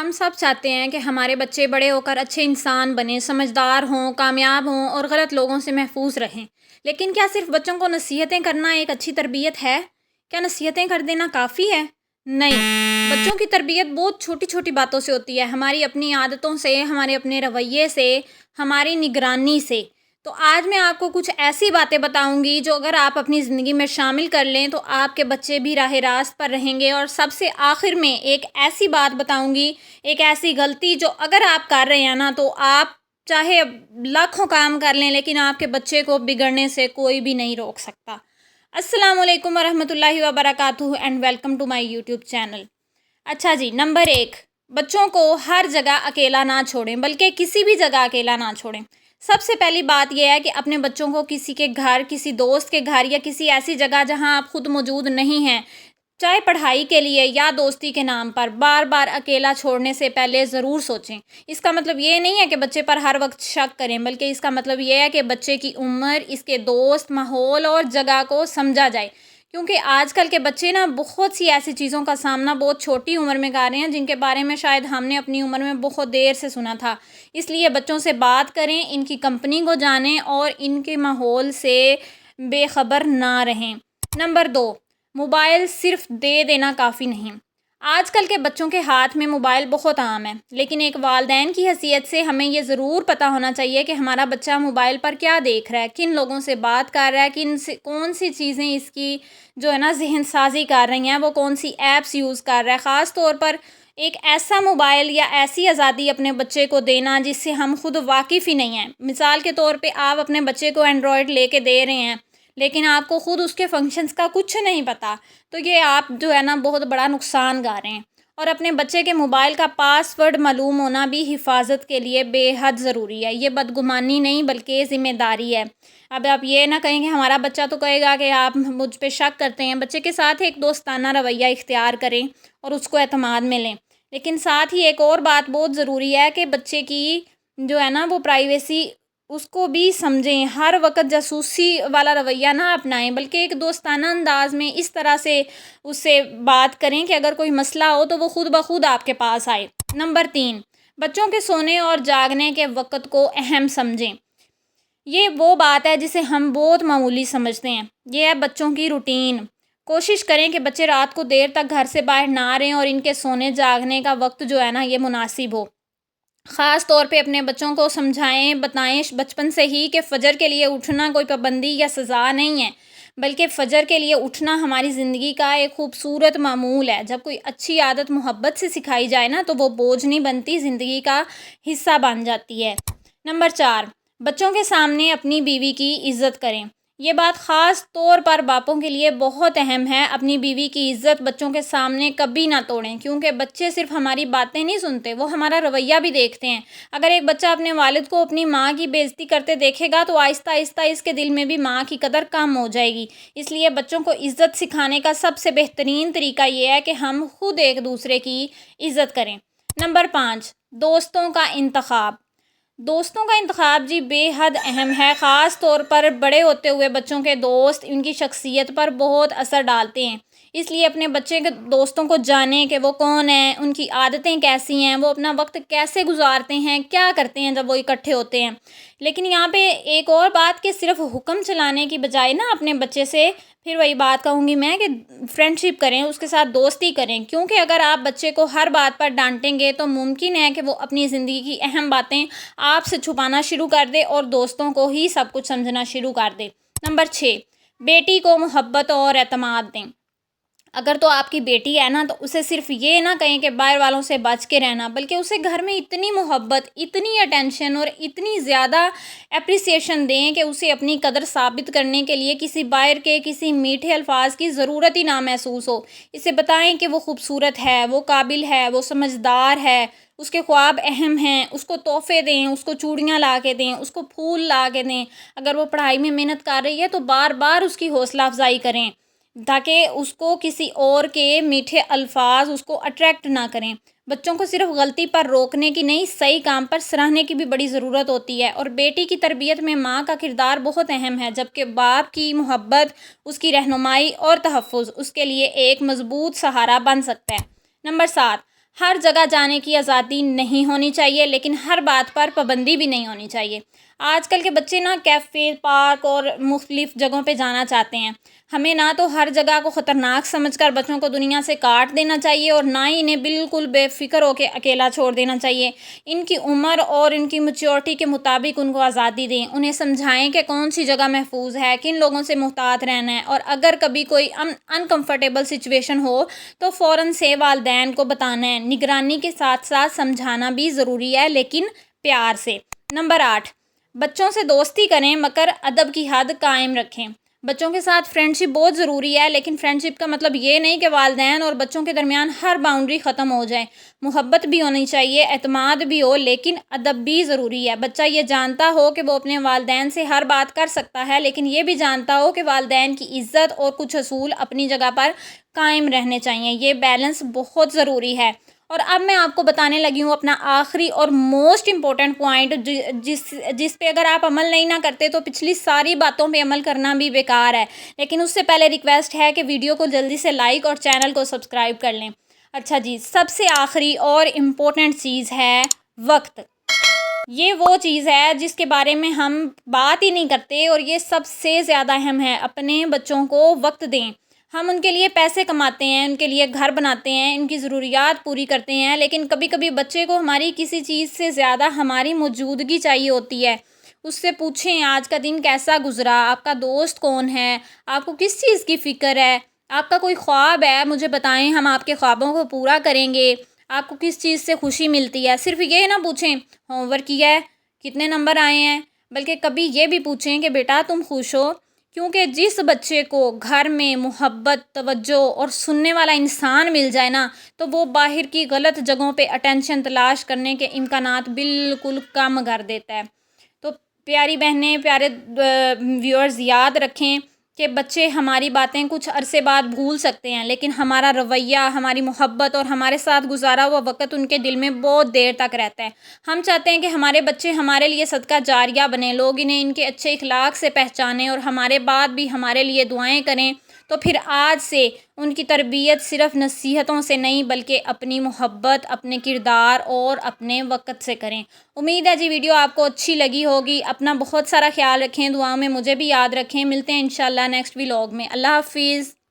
ہم سب چاہتے ہیں کہ ہمارے بچے بڑے ہو کر اچھے انسان بنیں، سمجھدار ہوں، کامیاب ہوں اور غلط لوگوں سے محفوظ رہیں۔ لیکن کیا صرف بچوں کو نصیحتیں کرنا ایک اچھی تربیت ہے؟ کیا نصیحتیں کر دینا کافی ہے؟ نہیں، بچوں کی تربیت بہت چھوٹی چھوٹی باتوں سے ہوتی ہے، ہماری اپنی عادتوں سے، ہمارے اپنے رویے سے، ہماری نگرانی سے۔ تو آج میں آپ کو کچھ ایسی باتیں بتاؤں گی جو اگر آپ اپنی زندگی میں شامل کر لیں تو آپ کے بچے بھی راہ راست پر رہیں گے۔ اور سب سے آخر میں ایک ایسی بات بتاؤں گی، ایک ایسی غلطی جو اگر آپ کر رہے ہیں نا تو آپ چاہے لاکھوں کام کر لیں لیکن آپ کے بچے کو بگڑنے سے کوئی بھی نہیں روک سکتا۔ السلام علیکم ورحمۃ اللہ وبرکاتہ and welcome to my YouTube channel. اچھا جی، نمبر 1، بچوں کو ہر جگہ اکیلا نہ چھوڑیں، بلکہ کسی بھی جگہ اکیلا نہ چھوڑیں۔ سب سے پہلی بات یہ ہے کہ اپنے بچوں کو کسی کے گھر، کسی دوست کے گھر یا کسی ایسی جگہ جہاں آپ خود موجود نہیں ہیں، چاہے پڑھائی کے لیے یا دوستی کے نام پر، بار بار اکیلا چھوڑنے سے پہلے ضرور سوچیں۔ اس کا مطلب یہ نہیں ہے کہ بچے پر ہر وقت شک کریں، بلکہ اس کا مطلب یہ ہے کہ بچے کی عمر، اس کے دوست، ماحول اور جگہ کو سمجھا جائے۔ کیونکہ آج کل کے بچے نا بہت سی ایسی چیزوں کا سامنا بہت چھوٹی عمر میں کر رہے ہیں جن کے بارے میں شاید ہم نے اپنی عمر میں بہت دیر سے سنا تھا۔ اس لیے بچوں سے بات کریں، ان کی کمپنی کو جانیں اور ان کے ماحول سے بے خبر نہ رہیں۔ نمبر 2، موبائل صرف دے دینا کافی نہیں۔ آج کل کے بچوں کے ہاتھ میں موبائل بہت عام ہے، لیکن ایک والدین کی حیثیت سے ہمیں یہ ضرور پتہ ہونا چاہیے کہ ہمارا بچہ موبائل پر کیا دیکھ رہا ہے، کن لوگوں سے بات کر رہا ہے، کون سی چیزیں اس کی جو ہے نا ذہن سازی کر رہی ہیں، وہ کون سی ایپس یوز کر رہا ہے۔ خاص طور پر ایک ایسا موبائل یا ایسی آزادی اپنے بچے کو دینا جس سے ہم خود واقف ہی نہیں ہیں۔ مثال کے طور پہ آپ اپنے بچے کو اینڈرائڈ لے کے دے رہے ہیں لیکن آپ کو خود اس کے فنکشنز کا کچھ نہیں پتہ، تو یہ آپ جو ہے نا بہت بڑا نقصان گا رہے ہیں۔ اور اپنے بچے کے موبائل کا پاس ورڈ معلوم ہونا بھی حفاظت کے لیے بے حد ضروری ہے۔ یہ بدگمانی نہیں بلکہ ذمہ داری ہے۔ اب آپ یہ نہ کہیں کہ ہمارا بچہ تو کہے گا کہ آپ مجھ پہ شک کرتے ہیں۔ بچے کے ساتھ ایک دوستانہ رویہ اختیار کریں اور اس کو اعتماد میں لیں، لیکن ساتھ ہی ایک اور بات بہت ضروری ہے کہ بچے کی جو ہے نا وہ پرائیویسی اس کو بھی سمجھیں۔ ہر وقت جاسوسی والا رویہ نہ اپنائیں، بلکہ ایک دوستانہ انداز میں اس طرح سے اس سے بات کریں کہ اگر کوئی مسئلہ ہو تو وہ خود بخود آپ کے پاس آئے۔ نمبر 3، بچوں کے سونے اور جاگنے کے وقت کو اہم سمجھیں۔ یہ وہ بات ہے جسے ہم بہت معمولی سمجھتے ہیں۔ یہ ہے بچوں کی روٹین۔ کوشش کریں کہ بچے رات کو دیر تک گھر سے باہر نہ رہیں اور ان کے سونے جاگنے کا وقت جو ہے نا یہ مناسب ہو۔ خاص طور پہ اپنے بچوں کو سمجھائیں، بتائیں بچپن سے ہی کہ فجر کے لیے اٹھنا کوئی پابندی یا سزا نہیں ہے، بلکہ فجر کے لیے اٹھنا ہماری زندگی کا ایک خوبصورت معمول ہے۔ جب کوئی اچھی عادت محبت سے سکھائی جائے نا تو وہ بوجھ نہیں بنتی، زندگی کا حصہ بن جاتی ہے۔ نمبر 4، بچوں کے سامنے اپنی بیوی کی عزت کریں۔ یہ بات خاص طور پر باپوں کے لیے بہت اہم ہے۔ اپنی بیوی کی عزت بچوں کے سامنے کبھی نہ توڑیں، کیونکہ بچے صرف ہماری باتیں نہیں سنتے، وہ ہمارا رویہ بھی دیکھتے ہیں۔ اگر ایک بچہ اپنے والد کو اپنی ماں کی بے عزتی کرتے دیکھے گا تو آہستہ آہستہ اس کے دل میں بھی ماں کی قدر کم ہو جائے گی۔ اس لیے بچوں کو عزت سکھانے کا سب سے بہترین طریقہ یہ ہے کہ ہم خود ایک دوسرے کی عزت کریں۔ نمبر 5، دوستوں کا انتخاب۔ دوستوں کا انتخاب جی بے حد اہم ہے۔ خاص طور پر بڑے ہوتے ہوئے بچوں کے دوست ان کی شخصیت پر بہت اثر ڈالتے ہیں۔ اس لیے اپنے بچے کے دوستوں کو جانیں کہ وہ کون ہیں، ان کی عادتیں کیسی ہیں، وہ اپنا وقت کیسے گزارتے ہیں، کیا کرتے ہیں جب وہ اکٹھے ہوتے ہیں۔ لیکن یہاں پہ ایک اور بات کہ صرف حکم چلانے کی بجائے نا اپنے بچے سے پھر وہی بات کہوں گی میں کہ فرینڈ شپ کریں، اس کے ساتھ دوستی کریں، کیونکہ اگر آپ بچے کو ہر بات پر ڈانٹیں گے تو ممکن ہے کہ وہ اپنی زندگی کی اہم باتیں آپ سے چھپانا شروع کر دے اور دوستوں کو ہی سب کچھ سمجھنا شروع کر دے۔ نمبر 6، بیٹی کو محبت اور اعتماد دیں۔ اگر تو آپ کی بیٹی ہے نا تو اسے صرف یہ نہ کہیں کہ باہر والوں سے بچ کے رہنا، بلکہ اسے گھر میں اتنی محبت، اتنی اٹینشن اور اتنی زیادہ اپریسیشن دیں کہ اسے اپنی قدر ثابت کرنے کے لیے کسی باہر کے کسی میٹھے الفاظ کی ضرورت ہی نہ محسوس ہو۔ اسے بتائیں کہ وہ خوبصورت ہے، وہ قابل ہے، وہ سمجھدار ہے، اس کے خواب اہم ہیں، اس کو تحفے دیں، اس کو چوڑیاں لا کے دیں، اس کو پھول لا کے دیں۔ اگر وہ پڑھائی میں محنت کر رہی ہے تو بار بار اس کی حوصلہ افزائی کریں تاکہ اس کو کسی اور کے میٹھے الفاظ اس کو اٹریکٹ نہ کریں۔ بچوں کو صرف غلطی پر روکنے کی نہیں، صحیح کام پر سراہنے کی بھی بڑی ضرورت ہوتی ہے۔ اور بیٹی کی تربیت میں ماں کا کردار بہت اہم ہے، جبکہ باپ کی محبت، اس کی رہنمائی اور تحفظ اس کے لیے ایک مضبوط سہارا بن سکتا ہے۔ نمبر 7، ہر جگہ جانے کی آزادی نہیں ہونی چاہیے، لیکن ہر بات پر پابندی بھی نہیں ہونی چاہیے۔ آج کل کے بچے نا کیفے، پارک اور مختلف جگہوں پہ جانا چاہتے ہیں۔ ہمیں نہ تو ہر جگہ کو خطرناک سمجھ کر بچوں کو دنیا سے کاٹ دینا چاہیے اور نہ ہی انہیں بالکل بے فکر ہو کے اکیلا چھوڑ دینا چاہیے۔ ان کی عمر اور ان کی میچورٹی کے مطابق ان کو آزادی دیں، انہیں سمجھائیں کہ کون سی جگہ محفوظ ہے، کن لوگوں سے محتاط رہنا ہے، اور اگر کبھی کوئی انکمفرٹیبل سچویشن ہو تو فوراً سے والدین کو بتانا ہے۔ نگرانی کے ساتھ ساتھ سمجھانا بھی ضروری ہے، لیکن پیار سے۔ نمبر 8، بچوں سے دوستی کریں مگر ادب کی حد قائم رکھیں۔ بچوں کے ساتھ فرینڈشپ بہت ضروری ہے، لیکن فرینڈشپ کا مطلب یہ نہیں کہ والدین اور بچوں کے درمیان ہر باؤنڈری ختم ہو جائے۔ محبت بھی ہونی چاہیے، اعتماد بھی ہو، لیکن ادب بھی ضروری ہے۔ بچہ یہ جانتا ہو کہ وہ اپنے والدین سے ہر بات کر سکتا ہے، لیکن یہ بھی جانتا ہو کہ والدین کی عزت اور کچھ اصول اپنی جگہ پر قائم رہنے چاہیے۔ یہ بیلنس بہت ضروری ہے۔ اور اب میں آپ کو بتانے لگی ہوں اپنا آخری اور موسٹ امپورٹنٹ پوائنٹ، جس پہ اگر آپ عمل نہیں نہ کرتے تو پچھلی ساری باتوں پہ عمل کرنا بھی بیکار ہے۔ لیکن اس سے پہلے ریکویسٹ ہے کہ ویڈیو کو جلدی سے لائک اور چینل کو سبسکرائب کر لیں۔ اچھا جی، سب سے آخری اور امپورٹنٹ چیز ہے وقت۔ یہ وہ چیز ہے جس کے بارے میں ہم بات ہی نہیں کرتے اور یہ سب سے زیادہ اہم ہے۔ اپنے بچوں کو وقت دیں۔ ہم ان کے لیے پیسے کماتے ہیں، ان کے لیے گھر بناتے ہیں، ان کی ضروریات پوری کرتے ہیں، لیکن کبھی کبھی بچے کو ہماری کسی چیز سے زیادہ ہماری موجودگی چاہیے ہوتی ہے۔ اس سے پوچھیں آج کا دن کیسا گزرا، آپ کا دوست کون ہے، آپ کو کس چیز کی فکر ہے، آپ کا کوئی خواب ہے مجھے بتائیں، ہم آپ کے خوابوں کو پورا کریں گے۔ آپ کو کس چیز سے خوشی ملتی ہے۔ صرف یہ نہ پوچھیں ہوم ورک کیا ہے، کتنے نمبر آئے ہیں، بلکہ کبھی یہ بھی پوچھیں کہ بیٹا تم خوش ہو، کیونکہ جس بچے کو گھر میں محبت، توجہ اور سننے والا انسان مل جائے نا، تو وہ باہر کی غلط جگہوں پہ اٹینشن تلاش کرنے کے امکانات بالکل کم کر دیتا ہے۔ تو پیاری بہنیں، پیارے ویورز، یاد رکھیں کہ بچے ہماری باتیں کچھ عرصے بعد بھول سکتے ہیں، لیکن ہمارا رویہ، ہماری محبت اور ہمارے ساتھ گزارا ہوا وقت ان کے دل میں بہت دیر تک رہتا ہے۔ ہم چاہتے ہیں کہ ہمارے بچے ہمارے لیے صدقہ جاریہ بنے، لوگ انہیں ان کے اچھے اخلاق سے پہچانیں اور ہمارے بعد بھی ہمارے لیے دعائیں کریں۔ تو پھر آج سے ان کی تربیت صرف نصیحتوں سے نہیں بلکہ اپنی محبت، اپنے کردار اور اپنے وقت سے کریں۔ امید ہے جی ویڈیو آپ کو اچھی لگی ہوگی۔ اپنا بہت سارا خیال رکھیں، دعاؤں میں مجھے بھی یاد رکھیں۔ ملتے ہیں انشاءاللہ نیکسٹ ولاگ میں۔ اللہ حافظ۔